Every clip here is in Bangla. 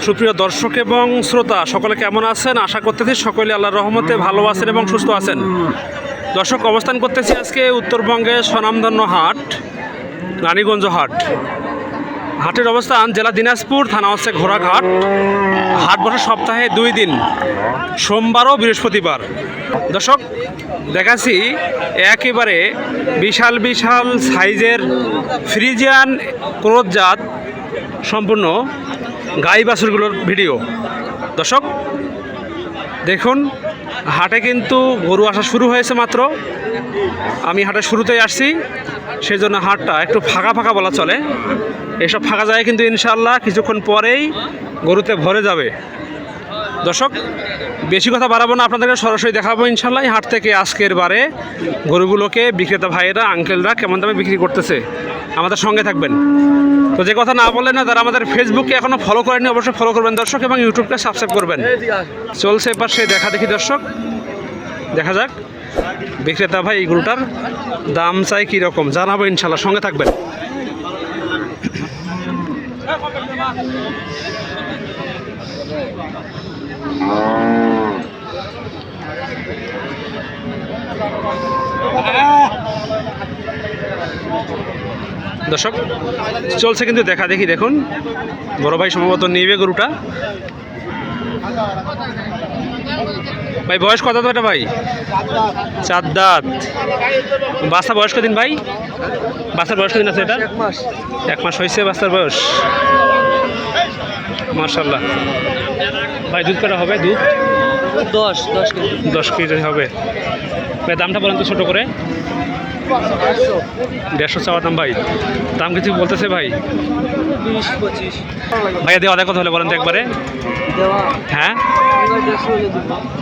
সুপ্রিয় দর্শক এবং শ্রোতা সকলে কেমন আছেন? আশা করতেছি সকলে আল্লাহর রহমতে ভালো আছেন এবং সুস্থ আছেন। দর্শক, অবস্থান করতেছি আজকে উত্তরবঙ্গের স্বনামধন্য হাট রানীগঞ্জ হাট। হাটের অবস্থান জেলা দিনাজপুর, থানা হচ্ছে ঘোড়াঘাট। হাট বসে সপ্তাহে 2 দিন, সোমবার ও বৃহস্পতিবার। দর্শক, দেখাচ্ছি একেবারে বিশাল বিশাল সাইজের ফ্রিজিয়ান ক্রোধজাত সম্পূর্ণ গাই বাছুরগুলোর ভিডিও। দর্শক দেখুন, হাটে কিন্তু গরু আসা শুরু হয়েছে মাত্র। আমি হাটের শুরুতেই আসছি, সেই জন্য হাটটা একটু ফাঁকা ফাঁকা বলা চলে। এসব ফাঁকা জায়গায় কিন্তু ইনশাল্লাহ কিছুক্ষণ পরেই গরুতে ভরে যাবে। দর্শক, বেশি কথা বাড়াবো না, আপনাদেরকে সরাসরি দেখাবো ইনশাল্লাহ এই হাট থেকে আজকের বারে গরুগুলোকে বিক্রেতা ভাইয়েরা, আঙ্কেলরা কেমন দামে বিক্রি করতেছে। আমাদের সঙ্গে থাকবেন। তো যে কথা না বললেন না, তারা আমাদের ফেসবুকে এখনও ফলো করেননি, অবশ্যই ফলো করবেন দর্শক, এবং ইউটিউবকে সাবস্ক্রাইব করবেন। চলছে এবার সে দেখা দেখি দর্শক, দেখা যাক বিক্রেতা ভাই এই গরুটার দাম চাই কীরকম, জানাবো ইনশাল্লাহ, সঙ্গে থাকবেন। দর্শক চলছে কিন্তু দেখা দেখি, দেখুন বড় ভাই সম্ভবত নিবে গরুটা। ভাই বয়স কত তো এটা ভাই? 4 দাঁত। বাচ্চা বয়স কদিন ভাই? বাচ্চার বয়স কদিন আছে এটা? 1 মাস হয়েছে বাচ্চার বয়স। মাশাআল্লাহ। ভাই দুধ কটা হবে? দুধ 10 কেজি হবে। ভাই দামটা বলেন তো ছোটো করে। 150 চাওয়া দাম ভাই। দাম কিছু বলতেছে ভাই? 20-25। ভাইয়া দেওয়া কত হলে বলেন তো একবারে? হ্যাঁ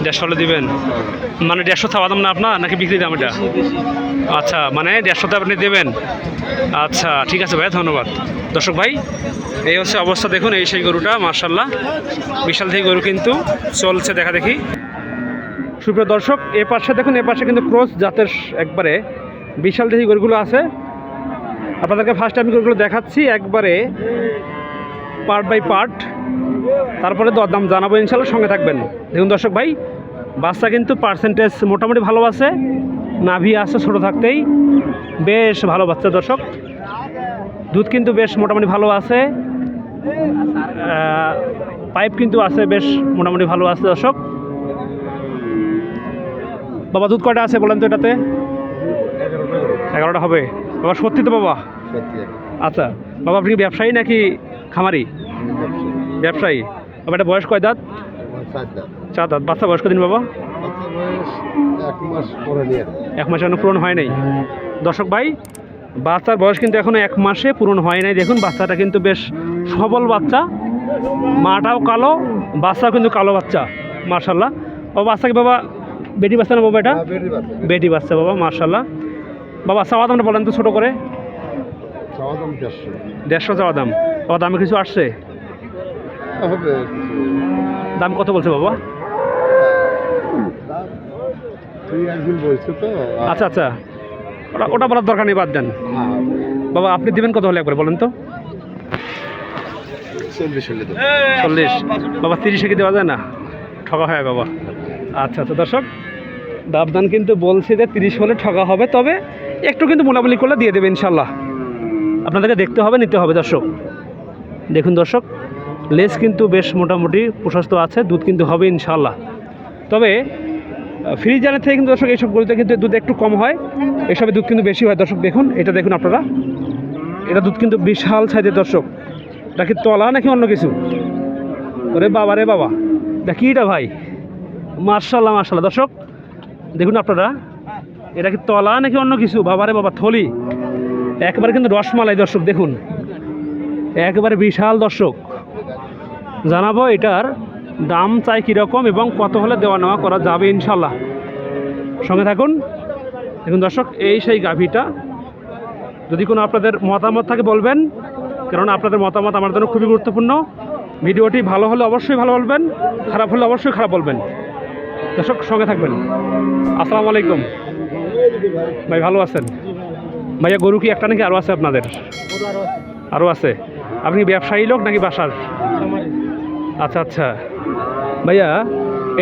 150 হলে দিবেন। মানে 150 চাওয়া দাম না আপনার, নাকি বিক্রি দাম এটা? আচ্ছা, মানে 150তে আপনি দেবেন। আচ্ছা ঠিক আছে ভাই, ধন্যবাদ। দর্শক ভাই, এই হচ্ছে অবস্থা, দেখুন এই সেই গরুটা মাশাআল্লাহ বিশাল থেকে গরু কিন্তু চলছে দেখা দেখি। সুপ্রিয় দর্শক, এ পাশে দেখুন, এ পাশে কিন্তু ক্রস জাতের একবারে বিশাল দেহি গরুগুলো আছে। আপনাদেরকে ফার্স্ট আমি গরুগুলো দেখাচ্ছি একবারে পার্ট বাই পার্ট, তারপরে দরদাম জানাবো ইনশাল্লাহ, সঙ্গে থাকবেন। দেখুন দর্শক ভাই, বাচ্চা কিন্তু পার্সেন্টেজ মোটামুটি ভালো আছে, নাভি আছে ছোটো থাকতেই, বেশ ভালো বাচ্চা দর্শক। দুধ কিন্তু বেশ মোটামুটি ভালো আছে, পাইপ কিন্তু আছে বেশ মোটামুটি ভালো আছে দর্শক। বাবা দুধ কয়টা আছে বলেন তো এটাতে? 11টা হবে বাবা। সত্যি তো বাবা? আচ্ছা বাবা, আপনি ব্যবসায়ী নাকি খামারি? ব্যবসায়ী। বাবা এটা বয়স কয় দাঁত? 4 দাঁত। বাচ্চা বয়স কদিন বাবা? 1 মাস এখনো পূরণ হয় নাই দর্শক ভাই। বাচ্চার বয়স কিন্তু এখনো 1 মাসে পূরণ হয় নাই। দেখুন বাচ্চাটা কিন্তু বেশ সবল বাচ্চা, মাটাও কালো, বাচ্চাও কিন্তু কালো বাচ্চা মাশাআল্লাহ। বাবা বাচ্চাকে বাবা বেটি বাচ্চা না বাবা? এটা বেটি বাচ্চা বাবা মাশাআল্লাহ। বাবা চাওয়া দামটা বলেন তো ছোটো করে। 150 চাওয়া দাম। বাবা দামে কিছু আসছে? দাম কত বলছে বাবা? আচ্ছা আচ্ছা, ওটা বলার দরকার নেই, বাদ দেন বাবা। আপনি দিবেন কত হলে একবার বলেন তো? 40। বাবা 30-এ কি দেওয়া যায় না? ঠকা হয় বাবা। আচ্ছা আচ্ছা দর্শক, দাবদান কিন্তু বলছে যে 30 হলে ঠকা হবে, তবে একটু কিন্তু মোলামুলি করলে দিয়ে দেবে ইনশাল্লাহ। আপনাদেরকে দেখতে হবে, নিতে হবে দর্শক। দেখুন দর্শক, লেজ কিন্তু বেশ মোটামুটি প্রশস্ত আছে, দুধ কিন্তু হবে ইনশাল্লাহ। তবে ফ্রিজিয়ানের থেকে কিন্তু দর্শক এইসব গরুতে কিন্তু দুধ একটু কম হয়, এসবে দুধ কিন্তু বেশি হয় দর্শক। দেখুন এটা, দেখুন আপনারা, এটা দুধ কিন্তু বিশাল সাইজের দর্শক। এটা কি তলা নাকি অন্য কিছু? ওরে বাবা রে বাবা, এটা কি এটা ভাই? মাশাআল্লাহ মাশাআল্লাহ দর্শক, দেখুন আপনারা, এটা কি তলা নাকি অন্য কিছু? বাবা রে বাবা, থলি একবারে কিন্তু রসমালাই দর্শক। দেখুন একেবারে বিশাল দর্শক। জানাবো এটার দাম চাই কীরকম এবং কত হলে দেওয়া নেওয়া করা যাবে ইনশাল্লাহ, সঙ্গে থাকুন। দেখুন দর্শক, এই সেই গাভীটা। যদি কোনো আপনাদের মতামত থাকে বলবেন, কারণ আপনাদের মতামত আমার জন্য খুবই গুরুত্বপূর্ণ। ভিডিওটি ভালো হলে অবশ্যই ভালো বলবেন, খারাপ হলে অবশ্যই খারাপ বলবেন দর্শক, সঙ্গে থাকবেন। আসসালামু আলাইকুম ভাই, ভালো আছেন ভাইয়া? গরু কি একটা নাকি আরও আছে আপনাদের? আরও আছে। আপনি ব্যবসায়ী লোক নাকি বাসার? আচ্ছা আচ্ছা ভাইয়া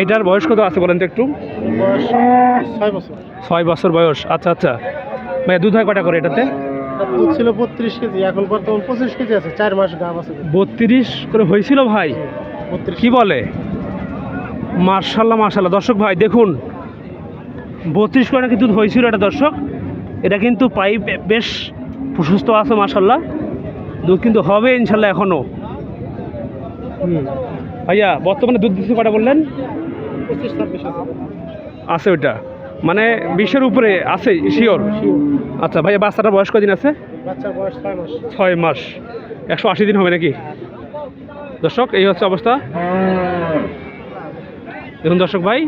এটার বয়স কত আছে বলেন তো একটু? বয়স 6 বছর। 6 বছর বয়স। আচ্ছা আচ্ছা ভাইয়া দুধ হয় কটা করে এটাতে? দুধ ছিল 32 কেজি, এখন বর্তমান 25 কেজি আছে। 4 মাস গাভ আছে। 32 করে হয়েছিল ভাই? 32। কি বলে? মার্শাল্লাহ মার্শাল্লাহ। দর্শক ভাই দেখুন 32 করে নাকি দুধ হয়েছিল এটা দর্শক। এটা কিন্তু পাইপ বেশ প্রশস্ত আছে মার্শাল্লাহ, দুধ কিন্তু হবে ইনশাল্লাহ এখনও। ভাইয়া বর্তমানে দুধ দিচ্ছে কটা বললেন? 25-26 আছে। আছে ওইটা মানে 20-এর উপরে আছে শিওর? আচ্ছা ভাইয়া বাচ্চাটার বয়স কদিন আছে? বাচ্চার বয়স 6 মাস। 6 মাস। 180 দিন হবে নাকি? দর্শক এই হচ্ছে অবস্থা। দেখুন দর্শক ভাই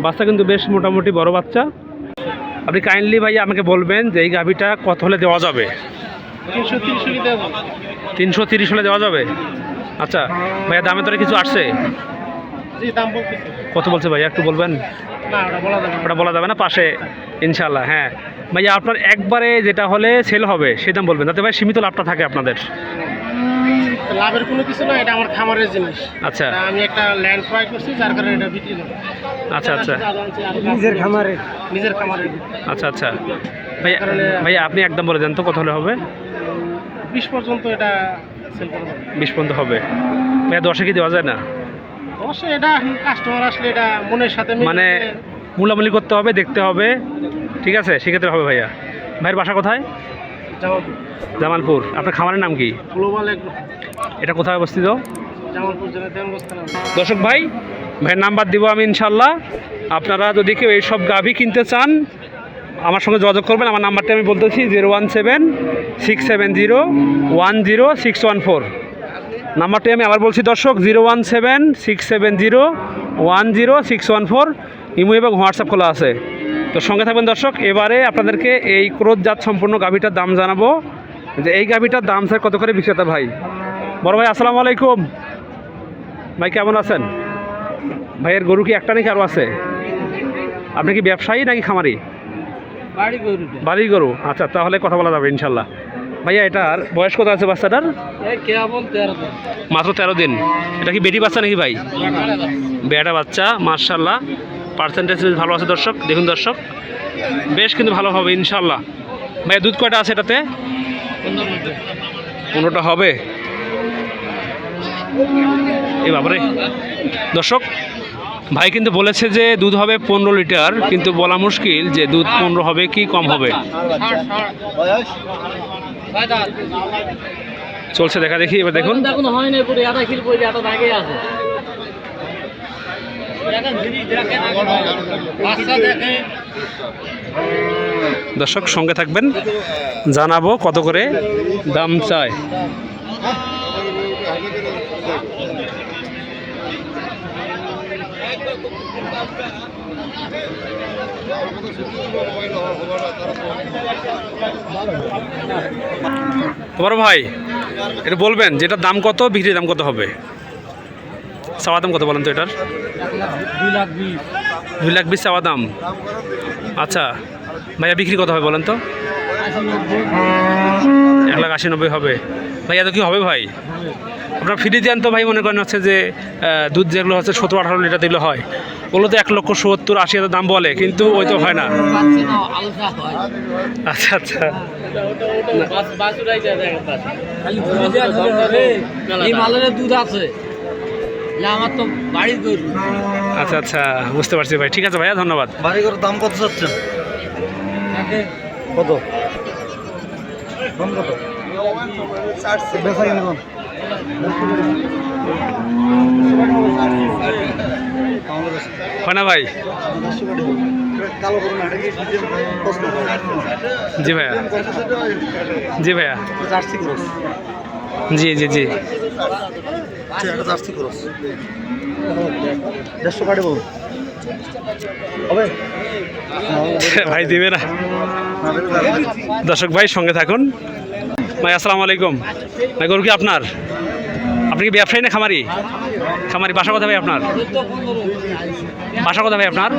বাচ্চা কিন্তু বেশ মোটামুটি বড় বাচ্চা। আপনি কাইন্ডলি ভাই আমাকে বলবেন যে এই গাভীটা কত হলে দেওয়া যাবে? 330 হলে দেওয়া যাবে। 330 হলে দেওয়া যাবে। আচ্ছা ভাইয়া দামে তোরা কিছু আসছে? জি, দাম বলতেছি। কত বলছে ভাইয়া একটু বলবেন? না, ওটা বলা যাবে না। ওটা বলা যাবে না, পাশে ইনশাল্লাহ। হ্যাঁ ভাইয়া আপনার একবারে যেটা হলে সেল হবে সেই দাম বলবেন, যাতে ভাই সীমিত লাভটা থাকে আপনাদের। লাভের কোনো কিছু না, এটা আমার খামারের জিনিস। আচ্ছা তা আমি একটা ল্যান্ড ক্রয় করছি, যার কারণে এটা বিক্রি করব। আচ্ছা আচ্ছা নিজের খামারে। আচ্ছা আচ্ছা ভাইয়া ভাইয়া আপনি একদম বলে দেন তো কত হলে হবে? 20 পর্যন্ত এটা সেল করা যাবে। 20 পর্যন্ত হবে ভাইয়া? 10-এ কি দেওয়া যায় না? অবশ্যই এটা কাস্টমার আসলে এটা মনের সাথে মানে মূলামূলি করতে হবে, দেখতে হবে, ঠিক আছে, সেক্ষেত্রে হবে। ভাইয়া ভাইয়ের বাসা কোথায়? জামালপুর। আপনার খামারের নাম কি? Global agro. এটা কোথায় অবস্থিত? জামালপুর জেলা দেওয়ানগঞ্জ। দর্শক ভাইয়ের নাম্বার দিব আমি ইনশাল্লাহ। আপনারা যদি কেউ এইসব গাভী কিনতে চান আমার সঙ্গে যোগাযোগ করবেন। আমার নাম্বারটা আমি বলতেছি 017-670-10614। নাম্বারটি আমি আবার বলছি দর্শক, 017-670-10614। ইমো এবং হোয়াটসঅ্যাপ খোলা আছে, তো সঙ্গে থাকবেন দর্শক। এবারে আপনাদেরকে এই ক্রোধজাত সম্পূর্ণ গাভীটার দাম জানাবো, যে এই গাভীটার দাম স্যার কত করে বিক্রেতা ভাই? বড় ভাই আসসালামু আলাইকুম। ভাই কেমন আছেন? ভাইয়ের গরু কি একটা নাকি আরও আছে? আপনি কি ব্যবসায়ী নাকি খামারি? বাড়ির গরু। আচ্ছা তাহলে কথা বলা যাবে ইনশাল্লাহ। ভাইয়া এটার বয়স কত আছে বাচ্চাটার? মাত্র 13 দিন। এটা কি বেটি বাচ্চা নাকি ভাই? বেটা বাচ্চা মার্শাল্লাহ। পার্সেন্টেজ ভালো আছে দর্শক, দেখুন দর্শক বেশ কিন্তু ভালো হবে ইনশাল্লাহ। ভাইয়া দুধ কয়টা আছে এটাতে? 15টা হবে। এই বাবারে দর্শক ভাই কিন্তু বলেছে যে দুধ হবে 15 লিটার, কিন্তু বলা মুশকিল যে দুধ 15 হবে কি কম হবে। চলছে দেখা দেখি, এবার দেখুন। দর্শক সঙ্গে থাকবেন, জানাবো কত করে দাম চায়। তোমার ভাই এটা বলবেন যেটার দাম কত, বিক্রির দাম কত হবে? চাওয়া দাম কত বলেন তো এটার? 2,20,000 চাওয়া দাম। আচ্ছা ভাইয়া বিক্রি কত হবে বলেন তো? 1,80,000 হবে। ভাইয়া তো কি হবে ভাই? আপনার ফ্রি দেন তো ভাই? মনে করেন হচ্ছে যে দুধ যেগুলো হচ্ছে 17-18 লিটার যেগুলো হয় ওগুলো তো 1,70,000-80,000 দাম বলে, কিন্তু ওই তো হয় না। আচ্ছা আচ্ছা আচ্ছা আচ্ছা বুঝতে পারছি ভাই, ঠিক আছে ভাইয়া ধন্যবাদ। বাড়িঘর দাম কত চাচ্ছেন? কত বেচা কিনে কোন? হয় না ভাই? জি ভাইয়া, জি ভাইয়া, জি জি জি। 150 কাটে বল হবে ভাই দিবে না। দর্শক ভাই সঙ্গে থাকুন। ভাই আসসালামু আলাইকুম। ভাই গরু কি আপনার? আপনি কি ব্যবসায়ী না খামারি? খামারি। বাসা কথা ভাই আপনার? বাসা কথা ভাই আপনার?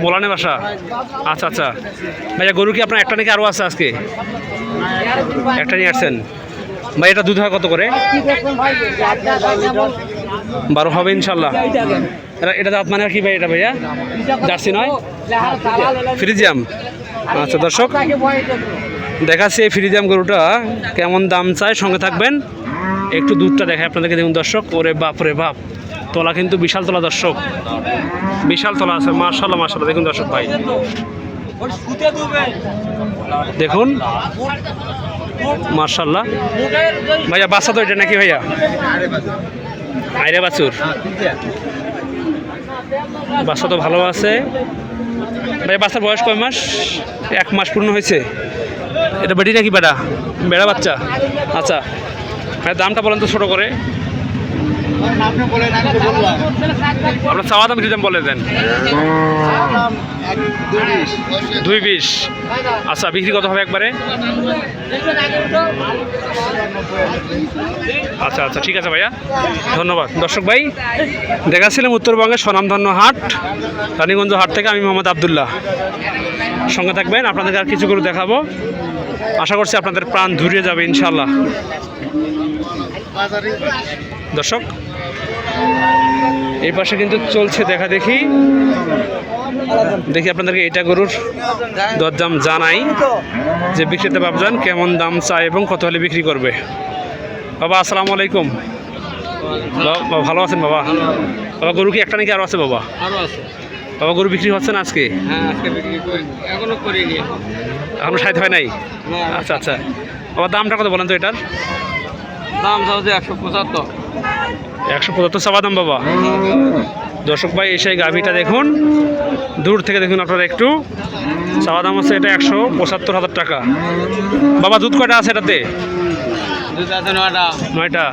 মোলানে বাসা। আচ্ছা আচ্ছা ভাইয়া গরু কি আপনার একটা নাকি আরও আছে? আজকে একটা নিয়ে আসছেন। ভাই এটা দুধ হয় কত করে? 12 হবে ইনশাল্লাহ। এটা দাঁত মানে কি ভাই এটা ভাইয়া? জার্সি নয়, ফ্রিজিয়াম। আচ্ছা দর্শক দেখাচ্ছি এই ফ্রিজিয়াম গরুটা কেমন দাম চায়, সঙ্গে থাকবেন। একটু দুধটা দেখায় আপনাদেরকে, দেখুন দর্শক। ওরে বাপ রে বাপ, তলা কিন্তু বিশাল তলা দর্শক, বিশাল তলা আছে। মাশাআল্লাহ মাশাআল্লাহ, দেখুন দর্শক ভাই, দেখুন মাশাআল্লাহ। ভাইয়া বাচ্চা তো এটা নাকি ভাইয়া? আইরে বাছুর, বাচ্চা তো ভালো আছে ভাই। বাচ্চার বয়স কয় মাস? 1 মাস পূর্ণ হয়েছে। এটা বেটি নাকি বেড়া? বেড়া বাচ্চা। আচ্ছা ভাই দামটা বলেন তো ছোটো করে। আপনার চাওয়া দাম কিছু দাম বলে দেন। 220। আচ্ছা বিক্রি কত হবে একবারে? আচ্ছা আচ্ছা ঠিক আছে ভাইয়া, ধন্যবাদ। দর্শক ভাই দেখাচ্ছিলাম উত্তরবঙ্গের স্বনামধন্য হাট, রানীগঞ্জ হাট থেকে আমি মোহাম্মদ আবদুল্লাহ। সঙ্গে থাকবেন, আপনাদেরকে আর কিছু করে দেখাবো। আশা করছি আপনাদের প্রাণ ধুরিয়ে যাবে ইনশাল্লাহ। দর্শক এই পাশে কিন্তু চলছে দেখা দেখি আপনাদেরকে এটা গরুর দরদাম জানাই, যে বিক্রেতা বাবজান কেমন দাম চায় এবং কত হলে বিক্রি করবে। বাবা আসসালামু আলাইকুম। বাবা ভালো আছেন বাবা? বাবা গরু কি একটা নাকি আরও আছে বাবা? আরও আছে বাবা। গরু বিক্রি হচ্ছে না আজকে? হ্যাঁ আজকে বিক্রি করিনি, এখনো করিনি। এখনো সাইড হয় নাই? আচ্ছা আচ্ছা বাবা দামটা কত বলেন তো এটার? দাম চাচ্ছে 175। 175 চাওয়া দাম বাবা। দর্শক ভাই এই সেই গাভীটা দেখুন, দূর থেকে দেখুন আপনারা একটু। চাওয়া দাম হচ্ছে এটা 175,000 টাকা। বাবা দুধ কয়টা আছে এটাতে? দুধ আছে 9টা। 9টা।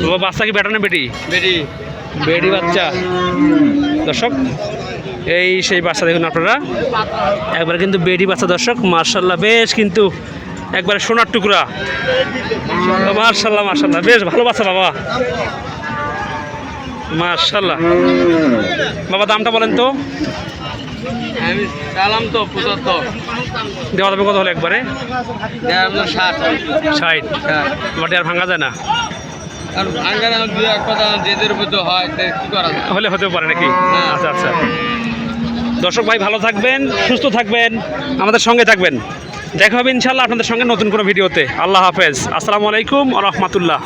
বাবা বাচ্চা কি বেটা না বেটি? বেটি। বেটি বাচ্চা। দর্শক এই সেই বাচ্চা দেখুন আপনারা, একবার কিন্তু বেটি বাচ্চা দর্শক। মার্শাল্লাহ বেশ কিন্তু একবারে সোনার টুকরা। মার্শাল্লাহ মার্শাল্লাহ বেশ ভালো বাচ্চা বাবা, মার্শাল্লাহ। বাবা দামটা বলেন তো? আমি চালাম তো 75। দেওয়া যাবে কত হলে একবারে? 60। মাটি আর ভাঙা যায় না? আর ভাঙ্গার আমার 2-1 কথা যেদের উপর তো হয়, কি করা যায়? হলে হতেও পারে নাকি? আচ্ছা আচ্ছা দর্শক ভাই ভালো থাকবেন, সুস্থ থাকবেন, আমাদের সঙ্গে থাকবেন। দেখা হবে ইনশাল্লাহ আপনাদের সঙ্গে নতুন কোনো ভিডিওতে। আল্লাহ হাফেজ, আসসালামু আলাইকুম ওয়া রাহমাতুল্লাহ।